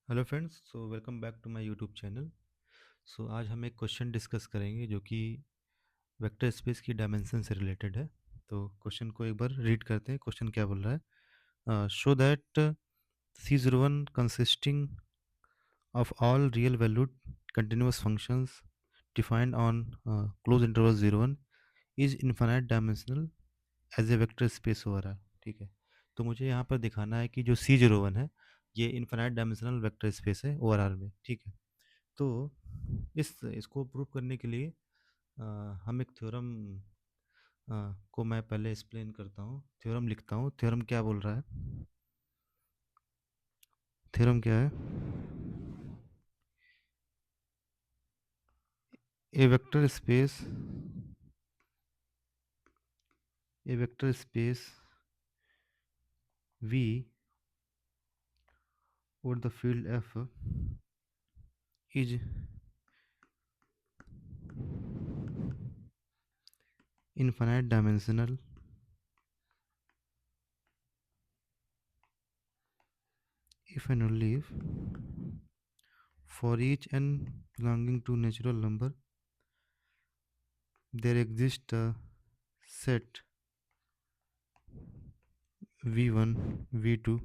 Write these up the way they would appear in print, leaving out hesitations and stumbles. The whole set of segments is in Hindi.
Hello friends, so welcome back to my YouTube channel. So आज हम एक क्वेश्चन डिस्कस करेंगे जो कि वेक्टर स्पेस की डायमेंशन से रिलेटेड है। तो क्वेश्चन को एक बार रीड करते हैं। क्वेश्चन क्या बोल रहा है? Show that C01 consisting of all real valued continuous functions defined on closed interval 01 is infinite dimensional as a vector space over है। ठीक है, तो मुझे यहाँ पर दिखाना है कि जो C01 है ये इनफाइनाइट डायमेंशनल वेक्टर स्पेस है ओवरऑल में। ठीक है, तो इसको प्रूव करने के लिए अ, हम एक थ्योरम को मैं पहले एक्सप्लेन करता हूँ। थ्योरम लिखता हूँ। थ्योरम क्या बोल रहा है? थ्योरम क्या है? A vector space a vector space V over the field F is infinite dimensional if and only if for each n belonging to natural number there exists a set V1 V2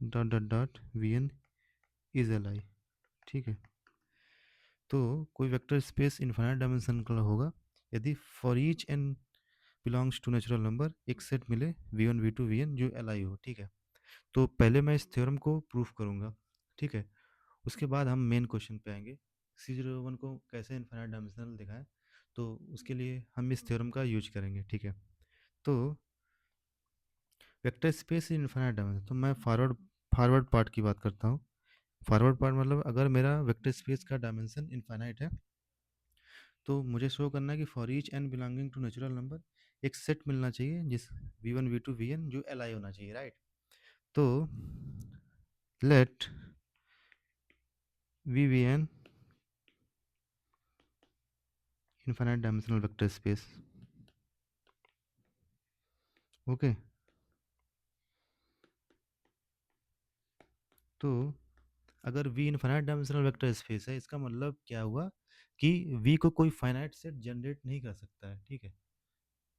dot dot dot Vn is Li। ठीक है, तो कोई वेक्टर स्पेस इनफाइनाइट डायमेंशन का होगा यदि for each N belongs to natural number एक सेट मिले V1 V2 Vn जो Li हो। ठीक है, तो पहले मैं इस थ्योरम को प्रूफ करूंगा। ठीक है, उसके बाद हम मेन क्वेश्चन पे आएंगे, C01 को कैसे इनफाइनाइट डायमेंशनल दिखाएं। तो उसके लिए हम इस थ्योरम का यूज करेंगे। ठीक है, तो वेक्टर स्पेस इनफाइनाइट डायमेंशन, तो मैं फॉरवर्ड पार्ट की बात करता हूँ। फॉरवर्ड पार्ट मतलब अगर मेरा वेक्टर स्पेस का डायमेंशन इनफाइनाइट है तो मुझे शो करना है कि for each N belonging to natural number एक सेट मिलना चाहिए जिस V1 V2 Vn जो Li होना चाहिए, राइट। तो let VVn infinite dimensional vector space. Okay, तो अगर V infinite dimensional vector space है इसका मतलब क्या हुआ कि V को कोई फाइनाइट सेट जनरेट नहीं कर सकता है। ठीक है,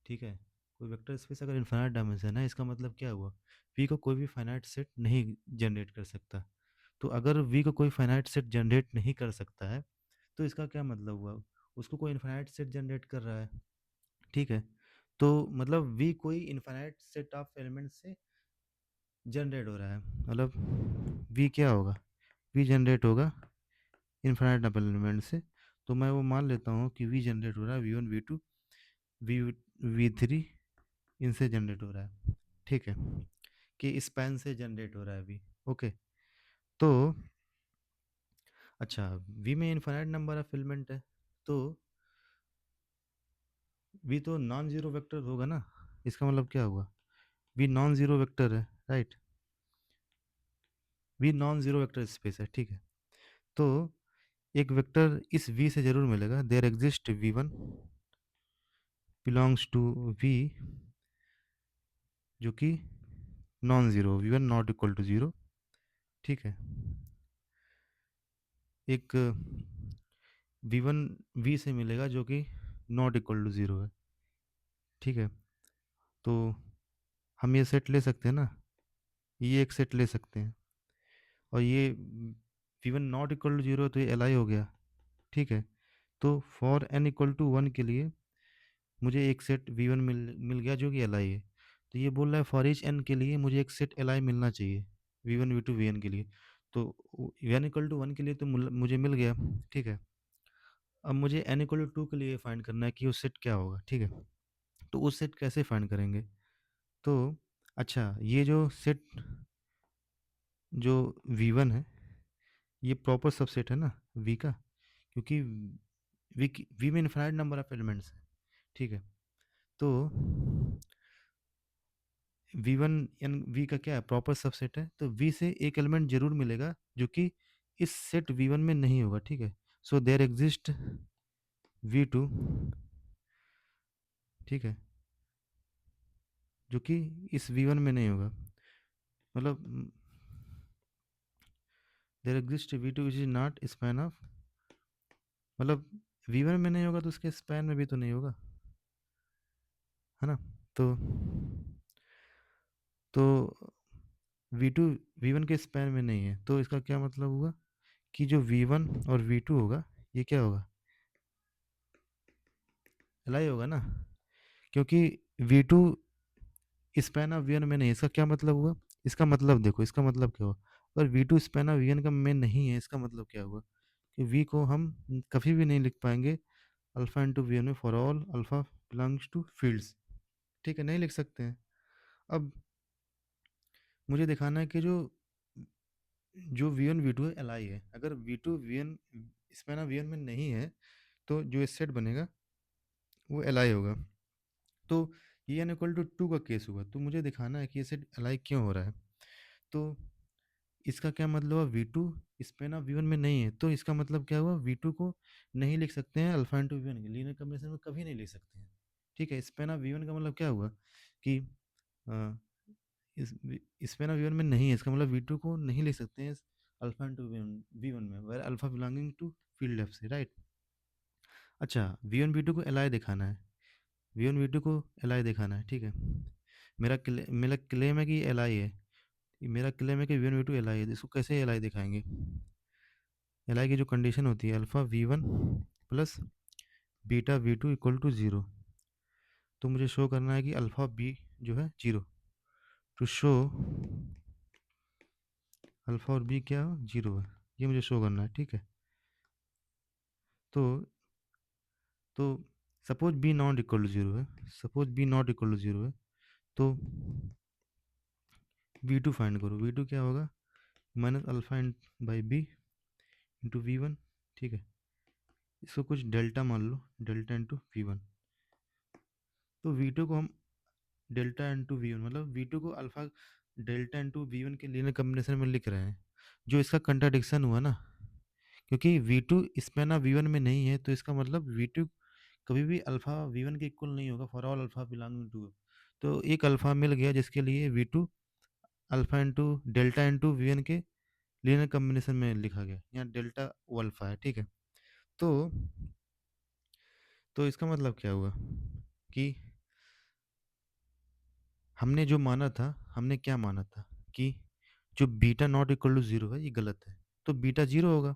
ठीक है, कोई वेक्टर स्पेस अगर इनफाइनाइट डायमेंशन है इसका मतलब क्या हुआ, V को कोई भी फाइनाइट सेट नहीं जनरेट कर सकता। तो अगर V को कोई फाइनाइट सेट जनरेट नहीं कर सकता है तो इसका क्या मतलब हुआ, उसको कोई इनफाइनाइट सेट जनरेट कर रहा है। ठीक है, तो मतलब V कोई इनफाइनाइट सेट ऑफ एलिमेंट से जनरेट हो रहा है, मतलब V क्या होगा, V जनरेट होगा इनफाइनाइट ऑफ एलिमेंट से। तो मैं वो मान लेता हूँ कि V जनरेट हो रहा है V1 V2 V V3 इनसे जनरेट हो रहा है। ठीक है, कि स्पैन से जनरेट हो रहा है V। ओके, तो अच्छा, V में इनफाइनाइट नंबर ऑफ एलिमेंट है तो V तो नॉन जीरो वेक्टर होगा ना। इसका मतलब क्या हुआ, V नॉन जीरो वेक्टर है, right. V non zero vector space है। ठीक है, तो एक वेक्टर इस V से जरूर मिलेगा। There exist V1 belongs to V जो कि non zero, V1 not equal to zero. ठीक है, एक V1 V से मिलेगा जो कि नॉट इक्वल टू जीरो है। ठीक है, तो हम ये सेट ले सकते हैं ना, ये एक सेट ले सकते हैं। और ये V1 not equal to zero तो ये Li हो गया। ठीक है, तो for n equal to one के लिए मुझे एक सेट V1 मिल गया जो कि Li है। तो ये बोल रहा है फॉर ईच n के लिए मुझे एक सेट Li मिलना चाहिए V1 V2 Vn के लिए। तो n इक्वल टू वन के लिए तो मुझे मिल गया। ठीक है, अब मुझे n इक्वल टू टू के लिए फाइंड करना है कि उस सेट क्या होगा। ठीक है, तो उस सेट कैसे फाइंड करेंगे? तो अच्छा, ये जो सेट जो V1 है ये प्रॉपर सबसेट है ना V का, क्योंकि V में इनफाइनाइट नंबर ऑफ एलिमेंट्स है। ठीक है, तो V1 एन V का क्या है, प्रॉपर सबसेट है, तो V से एक एलिमेंट जरूर मिलेगा जो कि इस सेट V1 में नहीं होगा। ठीक है, सो देयर एग्जिस्ट V2, ठीक है, जो कि इस V1 में नहीं होगा। मतलब there exist V two which is not span of, मतलब V1 में नहीं होगा तो उसके स्पैन में भी तो नहीं होगा, है ना। तो तो V2 V1 के स्पैन में नहीं है, तो इसका क्या मतलब हुआ कि जो V1 और V2 होगा ये क्या होगा, LI होगा ना, क्योंकि V2 स्पैन ऑफ V1 में नहीं है। इसका क्या मतलब हुआ, इसका मतलब देखो, इसका मतलब क्या हुआ, अगर V2 स्पैन ऑफ V1 का में नहीं है, इसका मतलब क्या हुआ कि V को हम कभी भी नहीं लिख पाएंगे अल्फा इंटू वी एन में for all alpha belongs to fields, ठीक है, नहीं लिख सकते हैं। अब मुझे दिखाना है कि जो जो वी वन वी टू है एल आई है, अगर V two V N span of V N में नहीं है तो जो सेट बनेगा वो एल आई होगा। तो ये एन इक्वल टू टू का केस हुआ, तो मुझे दिखाना है कि ये सेट एल आई क्यों हो रहा है। तो इसका क्या मतलब हुआ, V two span of V one में नहीं है, तो इसका मतलब क्या हुआ, वी टू को नहीं लिख सकते हैं अल्फा इंटू वी वन के लीनियर कॉम्बिनेशन में, कभी नहीं लिख सकते हैं, ठीक है। स्पेन ऑफ वी वन का मतलब क्या हुआ कि अ, इस स्पेन ऑफ वी वन में नहीं है, इसका मतलब वी टू को नहीं लिख सकते हैं अल्फा इंटू वी वन में, where alpha belonging to field left से, राइट। अच्छा, वी वन वी टू को एल आई दिखाना है, वी वन वी टू को एल आई दिखाना है, ठीक है। मेरा क्लेम है कि एल आई है, मेरा क्लेम है कि V one V two L I है, इसको कैसे एल आई दिखाएंगे। एल आई की जो कंडीशन होती है alpha V one plus beta V two equal to zero, तो मुझे शो करना है कि अल्फ़ा बी जो है जीरो, टू शो अल्फ़ा और बी क्या जीरो है, ये मुझे शो करना है, ठीक है। तो तो suppose B not equal to zero है, suppose B not equal to zero है, तो वी टू फाइंड करो, वी टू क्या होगा, minus alpha by B into V one, ठीक है। इसको कुछ डेल्टा मान लो, डेल्टा इंटू वी वन, तो वी टू को हम डेल्टा इंटू वी वन, मतलब वी टू को alpha delta into V one के लीनियर कॉम्बिनेशन में लिख रहे हैं, जो इसका कंट्राडिक्शन हुआ ना, क्योंकि V two span of V one में नहीं है, तो इसका मतलब वी टू कभी भी अल्फा वी वन के इक्वल नहीं होगा for all alpha belonging to, तो एक अल्फा मिल गया जिसके लिए V two alpha into delta into V one के लीनियर कॉम्बिनेशन में लिखा गया, यहाँ डेल्टा वो अल्फा है, ठीक है। तो तो इसका मतलब क्या हुआ कि हमने जो माना था, हमने क्या माना था कि जो beta not equal to zero है ये गलत है, तो बीटा जीरो होगा,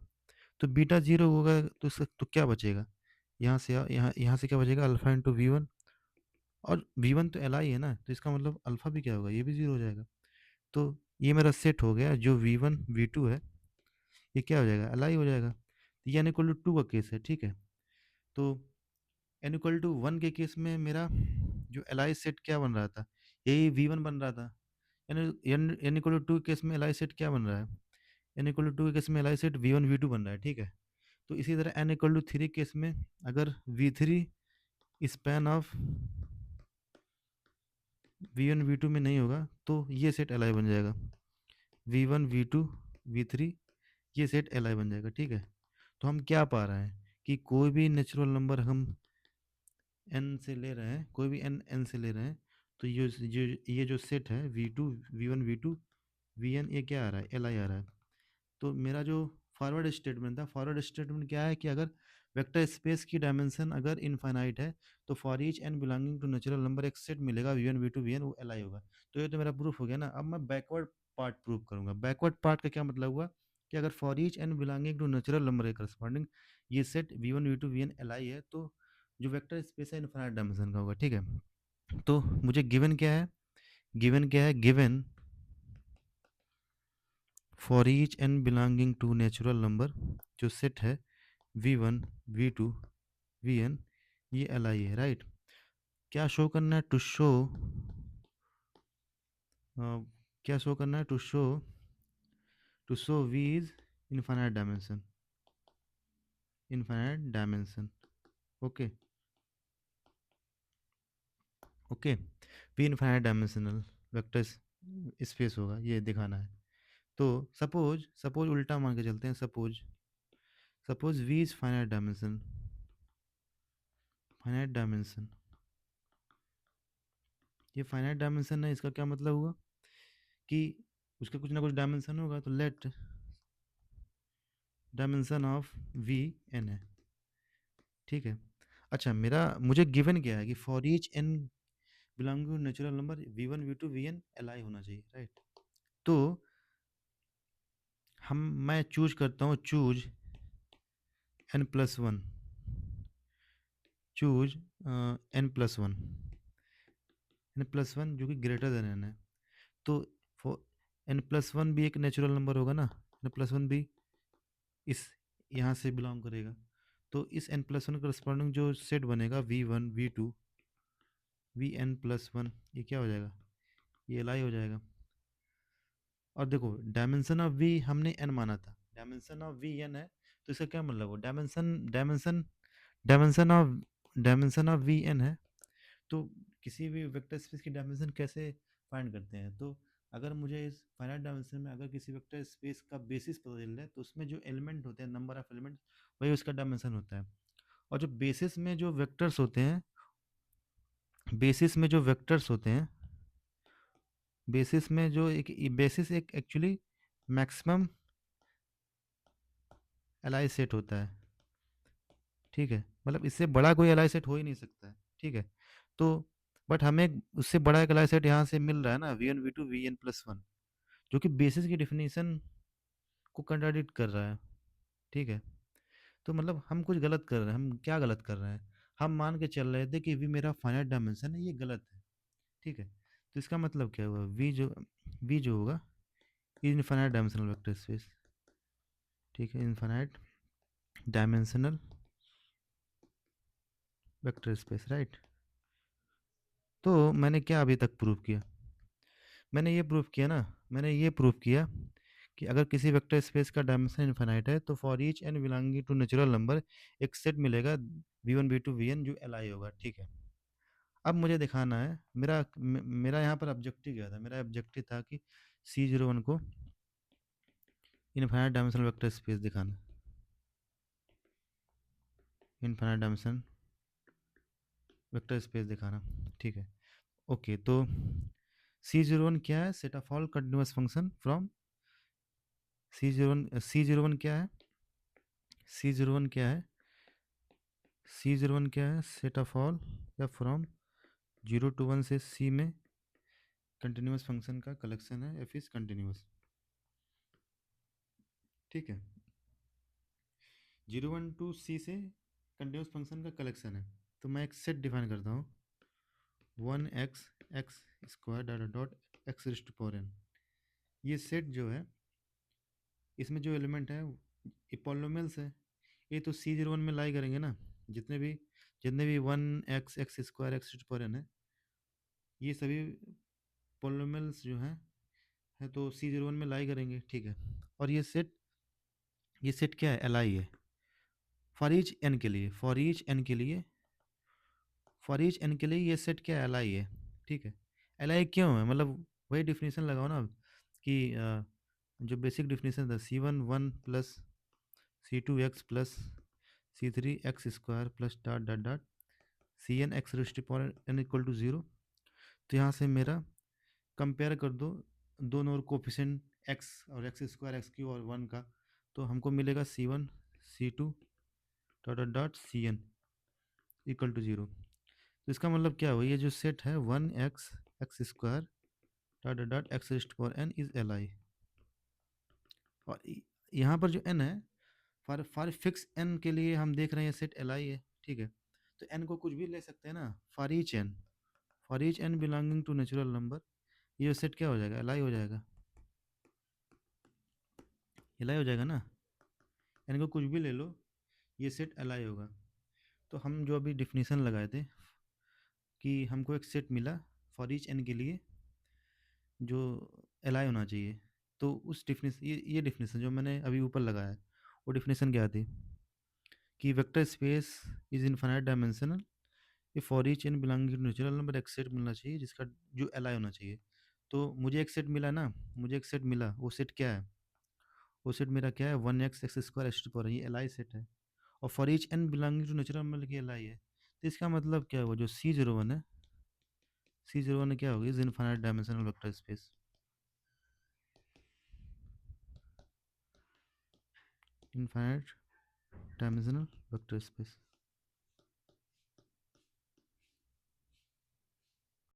तो बीटा जीरो होगा तो तो क्या बचेगा, यहाँ से यहाँ से क्या बचेगा, अल्फा इंटू वी वन, और वी वन तो एल आई है ना, तो इसका मतलब अल्फा भी क्या होगा, ये भी जीरो हो जाएगा। तो ये मेरा सेट हो गया, जो वी वन वी टू है ये क्या हो जाएगा, एल आई हो जाएगा, तो ये एन इक्वल टू टू का केस है, ठीक है। तो एन इक्वल टू वन के केस में मेरा जो एल आई सेट क्या बन रहा था, यही वी वन बन रहा था। एन इक्वल टू टू के केस में एल आई सेट क्या बन रहा है, एन इक्वल टू टू के केस में L I set V one V two बन रहा है, ठीक है। तो इसी तरह N equal to three case में अगर V three span of V one V two में नहीं होगा तो ये सेट एल आई बन जाएगा, V one V two V three, ये सेट एल आई बन जाएगा, ठीक है। तो हम क्या पा रहे हैं कि कोई भी नेचुरल नंबर हम एन से ले रहे हैं, कोई भी एन एन से ले रहे हैं, तो ये जो सेट है V two V one V two V N, ये क्या आ रहा है, एल आई आ रहा है। तो मेरा जो फॉरवर्ड स्टेटमेंट था, फॉरवर्ड स्टेटमेंट क्या है कि अगर वेक्टर स्पेस की डायमेंशन अगर इनफाइनाइट है तो for each N belonging to natural number एक सेट मिलेगा V one V two V N, वो एल आई होगा। तो ये तो मेरा प्रूफ हो गया ना। अब मैं बैकवर्ड पार्ट प्रूव करूंगा। बैकवर्ड पार्ट का क्या मतलब हुआ कि अगर for each N belonging to natural number के करस्पॉन्डिंग ये set V one V two V N L I है, तो जो वेक्टर स्पेस है इनफाइनाइट डायमेंशन का होगा, ठीक है। तो मुझे गिवन क्या है, गिवन क्या है, given for each N belonging to natural number जो सेट है V one V two V N, ये एल आई है, राइट। क्या शो करना है, क्या शो करना है, to show V is infinite dimension, infinite dimension, okay okay, V infinite dimensional vector space होगा, ये दिखाना है। तो सपोज सपोज उल्टा मान के चलते हैं, suppose suppose V is finite dimension, finite dimension, ये फाइनाइट डायमेंशन है, इसका क्या मतलब हुआ कि उसका कुछ ना कुछ डायमेंशन होगा, तो let dimension of V N है, ठीक है। अच्छा, मेरा मुझे गिवन क्या है कि for each N belong to natural number V one V two V N L I होना चाहिए, राइट। तो मैं चूज करता हूँ, choose N plus one, choose N plus one, N plus one जो कि ग्रेटर देन एन है। तो एन प्लस वन भी एक नेचुरल नंबर होगा ना, एन प्लस वन भी इस यहाँ से बिलोंग करेगा। तो इस एन प्लस वन करस्पॉन्डिंग जो सेट बनेगा V one V two V N plus one, ये क्या हो जाएगा, ये एल आई हो जाएगा। और देखो डायमेंशन ऑफ वी हमने एन माना था, डायमेंशन ऑफ वी एन है, तो इसका क्या मतलब हो, dimension dimension dimension of dimension of V N है। तो किसी भी वेक्टर स्पेस की डायमेंशन कैसे फाइंड करते हैं, तो अगर मुझे इस फाइनाइट डायमेंशन में अगर किसी वेक्टर स्पेस का बेसिस पता चल रहा है, तो उसमें जो एलिमेंट होते हैं, नंबर ऑफ एलिमेंट, वही उसका डायमेंशन होता है। और जो बेसिस में जो वेक्टर्स होते हैं, बेसिस में जो वेक्टर्स होते हैं, बेसिस में जो एक बेसिस एक एक्चुअली मैक्सिमम एलाई सेट होता है, ठीक है। मतलब इससे बड़ा कोई एलाई सेट हो ही नहीं सकता है, ठीक है। तो बट हमें उससे बड़ा एक एलाई सेट यहाँ से मिल रहा है ना, V N V two V N plus one, जो कि बेसिस की डेफिनेशन को कंट्राडिक्ट कर रहा है, ठीक है। तो मतलब हम कुछ गलत कर रहे हैं, हम क्या गलत कर रहे हैं, हम मान के चल रहे थे कि वी मेरा फाइनाइट डायमेंशन है, ये गलत है, ठीक है। तो इसका मतलब क्या हुआ, वी जो होगा इनफाइनाइट डायमेंशनल वेक्टर स्पेस, ठीक है, infinite dimensional vector space, right. तो मैंने क्या अभी तक प्रूव किया, मैंने ये प्रूव किया ना, मैंने ये प्रूव किया कि अगर किसी वेक्टर स्पेस का डायमेंशन इनफाइनाइट है, तो for each N belonging to natural number एक सेट मिलेगा V one V two V N जो एल आई होगा, ठीक है। अब मुझे दिखाना है, मेरा यहाँ पर ऑब्जेक्टिव क्या था, मेरा ऑब्जेक्टिव था कि सी जीरो वन को इनफाइनाइट डायमेंशनल वेक्टर स्पेस दिखाना, इनफाइनाइट डायमेंशन वेक्टर स्पेस दिखाना, ठीक है। ओके, तो सी जीरो वन क्या है, set of all continuous function from C zero one क्या है, सी जीरो वन क्या है, सी जीरो वन क्या है, सेट ऑफ ऑल या फ्रॉम जीरो टू वन से सी में कंटिन्यूअस फंक्शन का कलेक्शन है, एफ इज कंटिन्यूअस, ठीक है। जीरो वन टू सी से कंटिन्यूस फंक्शन का कलेक्शन है। तो मैं एक सेट डिफाइन करता हूँ, one X X square dot dot X raised power N. ये सेट जो है, इसमें जो एलिमेंट है ये पॉलिनोमियल्स है, ये तो सी जीरो वन में लाई करेंगे ना, जितने भी जितने भी one X X square X raised power N है, ये सभी पॉलिनोमियल्स जो हैं है तो सी जीरो वन में लाई करेंगे, ठीक है। और ये सेट क्या है, एल आई है, फॉर ईच एन के लिए, फॉर ईच एन के लिए, फॉर ईच एन के लिए ये सेट क्या एल आई है, ठीक है। एल आई क्यों है, मतलब वही डिफिनीशन लगाओ ना कि जो बेसिक डिफिनीशन था, C one one plus C two X plus C three X square plus dot dot dot C N X raised power N equal to zero. तो यहाँ से मेरा कंपेयर कर दो दोनों और कोफिशेंट एक्स और एक्स स्क्वायर एक्स क्यू और वन का, तो हमको मिलेगा C one C two dot dot dot C N equal to zero. तो इसका मतलब क्या हुआ, ये जो सेट है one X X square dot dot dot X raised power N is L I. और यहाँ पर जो एन है, फॉर फॉर फिक्स एन के लिए हम देख रहे हैं सेट एल आई है, ठीक है। तो एन को कुछ भी ले सकते हैं ना, for each N belonging to natural number, ये सेट क्या हो जाएगा, एल आई हो जाएगा, एल आई हो जाएगा ना। एन को कुछ भी ले लो, ये सेट एल आई होगा। तो हम जो अभी डिफिनीसन लगाए थे कि हमको एक सेट मिला फॉर ईच एन के लिए जो एल आई होना चाहिए, तो उस डिफिनीसन ये डिफिनीसन जो मैंने अभी ऊपर लगाया है, वो डिफिनीसन क्या थी कि vector space is infinite dimensional, ये for each N belonging to natural number एक सेट मिलना चाहिए जिसका जो एल आई होना चाहिए। तो मुझे एक सेट मिला ना, मुझे एक सेट मिला, वो सेट क्या है, वो सेट मेरा क्या है, one X X square X to power, ये एल आई सेट है। और for each N belonging to natural number की एल आई है। तो इसका मतलब क्या हुआ, जो सी जीरो वन है, सी जीरो वन क्या होगी, is infinite dimensional vector space. Infinite dimensional vector space.